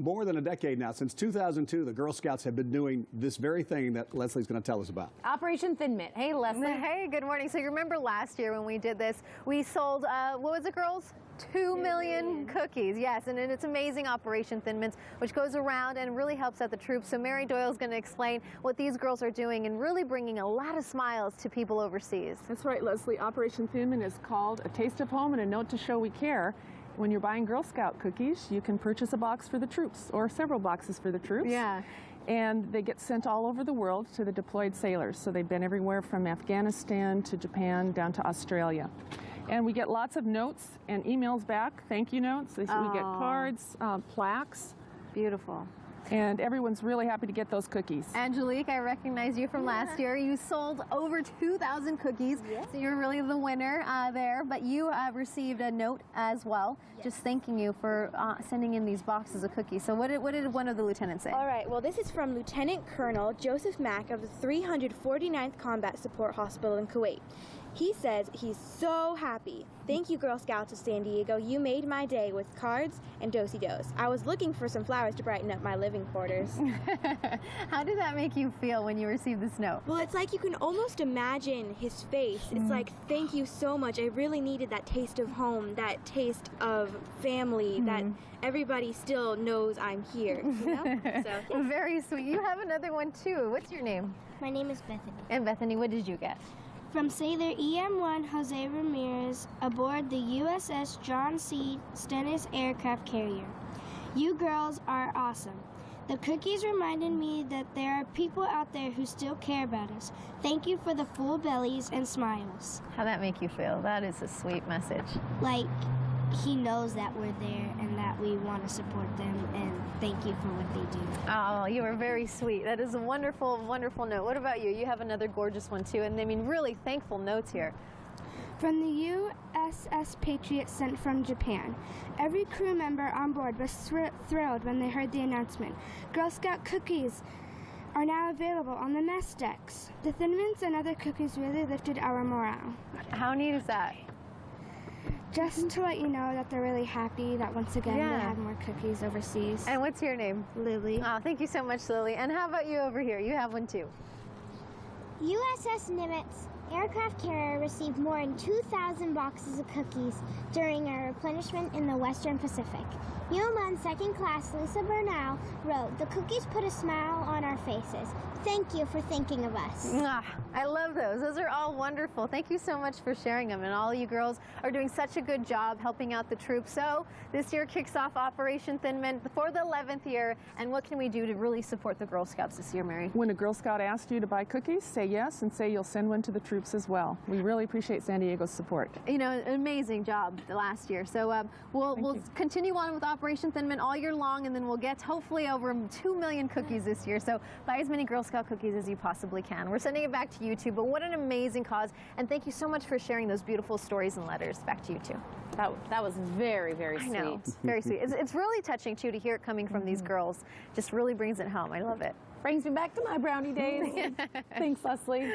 more than a decade now. Since 2002, the Girl Scouts have been doing this very thing that Leslie's going to tell us about. Operation Thin Mint. Hey, Leslie. Hey, good morning. So you remember last year when we did this, we sold, what was it, girls? 2 million cookies, yes, and it's amazing Operation Thin Mints, which goes around and really helps out the troops. So Mary Doyle is going to explain what these girls are doing and really bringing a lot of smiles to people overseas. That's right, Leslie. Operation Thin Mint is called A Taste of Home and a Note to Show We Care. When you're buying Girl Scout cookies, you can purchase a box for the troops or several boxes for the troops. Yeah. And they get sent all over the world to the deployed sailors. So they've been everywhere from Afghanistan to Japan down to Australia. And we get lots of notes and emails back, thank you notes. We get cards, plaques. Beautiful. And everyone's really happy to get those cookies. Angelique, I recognize you from last year. You sold over 2,000 cookies, so you're really the winner there. But you received a note as well, just thanking you for sending in these boxes of cookies. So what did one of the lieutenants say? All right, well, this is from Lieutenant Colonel Joseph Mack of the 349th Combat Support Hospital in Kuwait. He says he's so happy. Thank you, Girl Scouts of San Diego. You made my day with cards and do-si-dos. I was looking for some flowers to brighten up my living quarters. How did that make you feel when you received this note? Well, it's like you can almost imagine his face. It's like, thank you so much. I really needed that taste of home, that taste of family, that everybody still knows I'm here. You know? So, very sweet. You have another one, too. What's your name? My name is Bethany. And Bethany, what did you get? From Sailor EM1 Jose Ramirez aboard the USS John C. Stennis aircraft carrier. You girls are awesome. The cookies reminded me that there are people out there who still care about us. Thank you for the full bellies and smiles. How'd that make you feel? That is a sweet message. Like, he knows that we're there and that we want to support them, and thank you for what they do. Oh, you are very sweet. That is a wonderful, wonderful note. What about you? You have another gorgeous one, too, and I mean, really thankful notes here. From the USS Patriot sent from Japan. Every crew member on board was thrilled when they heard the announcement. Girl Scout cookies are now available on the mess decks. The Thin Mints and other cookies really lifted our morale. How neat is that? Just to let you know that they're really happy that once again they have more cookies overseas. And what's your name? Lily. Oh, thank you so much, Lily. And how about you over here? You have one too. USS Nimitz aircraft carrier received more than 2,000 boxes of cookies during our replenishment in the Western Pacific. Yeoman Second Class Lisa Bernal wrote, "The cookies put a smile on our faces. Thank you for thinking of us." I love those. Those are all wonderful. Thank you so much for sharing them. And all you girls are doing such a good job helping out the troops. So this year kicks off Operation Thin Mint for the 11th year. And what can we do to really support the Girl Scouts this year, Mary? When a Girl Scout asks you to buy cookies, say yes and say you'll send one to the troops as well. We really appreciate San Diego's support. You know, an amazing job last year. So we'll continue on with Operation Thin Mint all year long, and then we'll get hopefully over 2 million cookies this year. So buy as many Girl Scout cookies as you possibly can. We're sending it back to you too, but what an amazing cause. And thank you so much for sharing those beautiful stories and letters. Back to you too. That was very, very sweet. I know, very sweet. It's really touching too to hear it coming from these girls. Just really brings it home. I love it. Brings me back to my brownie days. Thanks, Leslie.